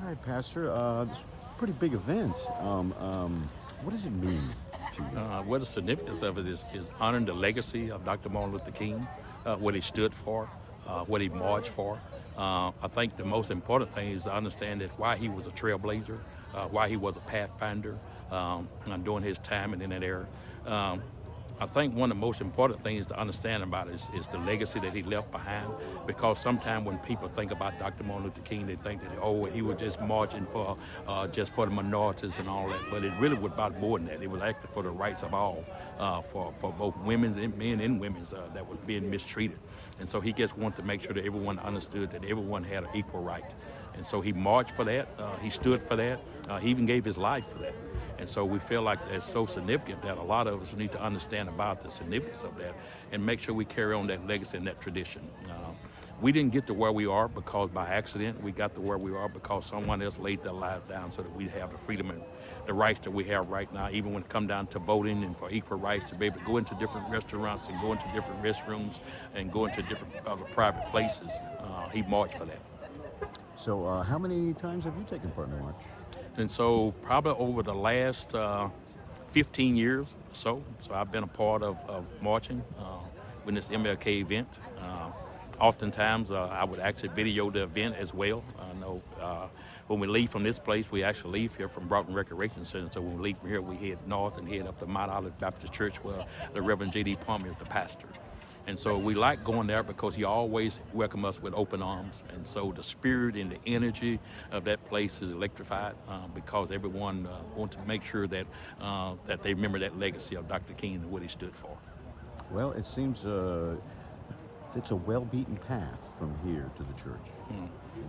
Hi, Pastor. This is a pretty big event. What does it mean to you? What the significance of it is honoring the legacy of Dr. Martin Luther King, what he stood for, what he marched for. I think the most important thing is to understand that why he was a trailblazer, why he was a pathfinder during his time and in that era. I think one of the most important things to understand about it is the legacy that he left behind. Because sometimes when people think about Dr. Martin Luther King, they think that he was just marching for just for the minorities and all that. But it really was about more than that. It was actually for the rights of all, for both women's and men and women's that was being mistreated. And so he just wanted to make sure that everyone understood that everyone had an equal right. And so he marched for that. He stood for that. He even gave his life for that. And so we feel like that's so significant that a lot of us need to understand about the significance of that and make sure we carry on that legacy and that tradition. We didn't get to where we are because by accident. We got to where we are because someone else laid their lives down so that we have the freedom and the rights that we have right now, even when it comes down to voting and for equal rights to be able to go into different restaurants and go into different restrooms and go into different other private places. He marched for that. So, how many times have you taken part in the march? And so probably over the last 15 years or so I've been a part of marching with this MLK event. Oftentimes I would actually video the event as well. I know when we leave from this place, we actually leave here from Broughton Recreation Center. So when we leave from here, we head north and head up to Mount Olive Baptist Church where the Reverend J.D. Palmer is the pastor. And so we like going there because he always welcomes us with open arms. And so the spirit and the energy of that place is electrified because everyone wants to make sure that that they remember that legacy of Dr. King and what he stood for. Well, it seems it's a well-beaten path from here to the church. Mm. Yeah.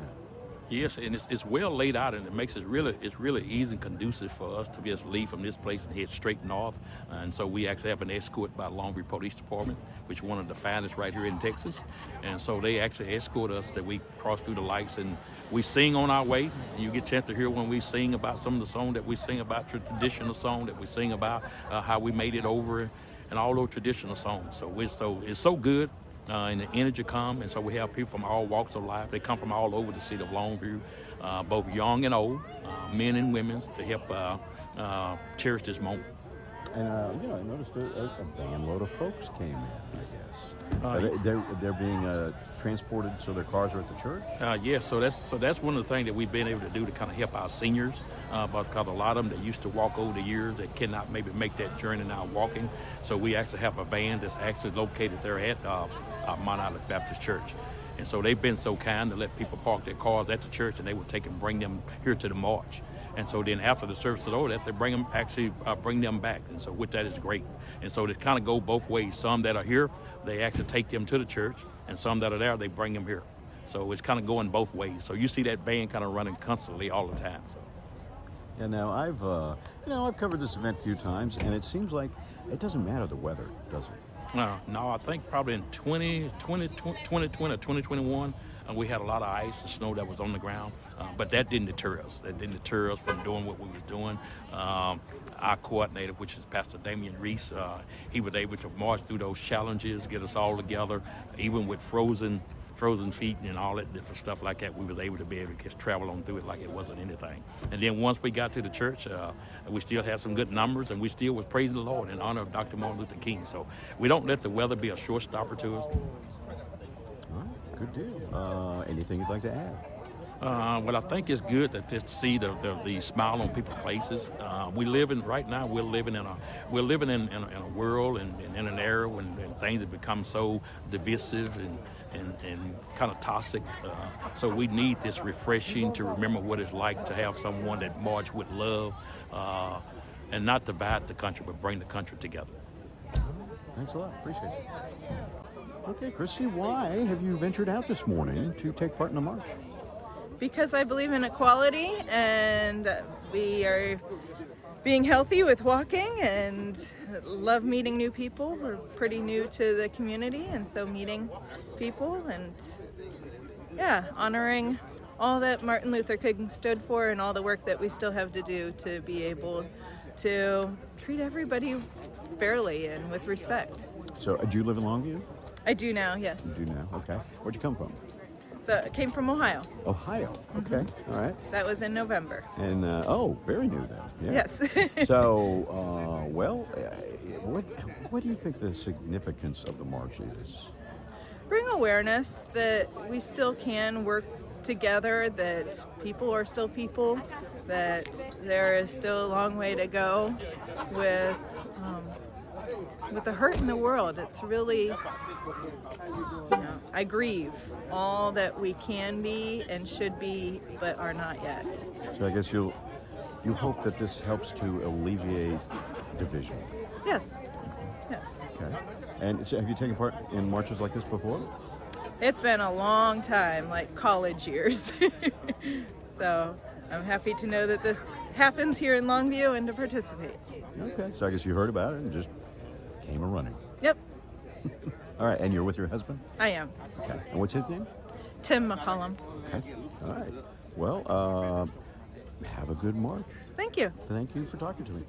Yes, and it's well laid out, and it makes it really easy and conducive for us to just leave from this place and head straight north. And so we actually have an escort by Longview Police Department, which is one of the finest right here in Texas. And so they actually escort us that we cross through the lights, and we sing on our way. And you get a chance to hear when we sing about some of the songs that we sing about, traditional song that we sing about, how we made it over, and all those traditional songs. So it's so good. And the energy come, and so we have people from all walks of life. They come from all over the city of Longview, both young and old, men and women, to help cherish this moment. And I noticed a van load of folks came in, I guess. They're being transported, so their cars are at the church? Yes, so that's one of the things that we've been able to do to kind of help our seniors, because a lot of them that used to walk over the years that cannot maybe make that journey now walking. So we actually have a van that's actually located there at Mount Olive Baptist Church. And so they've been so kind to let people park their cars at the church, and they would take and bring them here to the march. And so then after the service is over, that they bring them back. And so with that is great. And so they kind of go both ways. Some that are here, they actually take them to the church, and some that are there, they bring them here. So it's kind of going both ways. So you see that van kind of running constantly all the time. So. Yeah. Now I've covered this event a few times, and it seems like it doesn't matter the weather, does it? No, I think probably in 2020 or 2021, we had a lot of ice and snow that was on the ground, but that didn't deter us. That didn't deter us from doing what we was doing. Our coordinator, which is Pastor Damian Reese, he was able to march through those challenges, get us all together, even with frozen feet and all that different stuff like that. We was able to just travel on through it like it wasn't anything. And then once we got to the church, we still had some good numbers, and we still was praising the Lord in honor of Dr. Martin Luther King. So we don't let the weather be a showstopper to us. All right, good deal. Anything you'd like to add? Well, I think it's good to just see the smile on people's faces. We're living in a world and in an era when things have become so divisive and kind of toxic. So we need this refreshing to remember what it's like to have someone that march with love and not divide the country, but bring the country together. Thanks a lot. Appreciate it. Okay, Christy, why have you ventured out this morning to take part in the march? Because I believe in equality, and we are being healthy with walking and love meeting new people. We're pretty new to the community, and so meeting people and honoring all that Martin Luther King stood for and all the work that we still have to do to be able to treat everybody fairly and with respect. So, do you live in Longview? I do now, yes. You do now, okay. Where'd you come from? So it came from Ohio. Ohio. Okay. All right. That was in November. And oh, very new then. Yeah. Yes. So, what do you think the significance of the march is? Bring awareness that we still can work together, that people are still people, that there is still a long way to go with the hurt in the world. It's really, I grieve all that we can be and should be, but are not yet. So I guess you hope that this helps to alleviate division. Yes. Yes. Okay. And so have you taken part in marches like this before? It's been a long time, like college years. So I'm happy to know that this happens here in Longview and to participate. Okay. So I guess you heard about it and just came a running. Yep, All right. And you're with your husband? I am. Okay. And what's his name? Tim McCollum. Okay. All right. Well, have a good march. Thank you. Thank you for talking to me.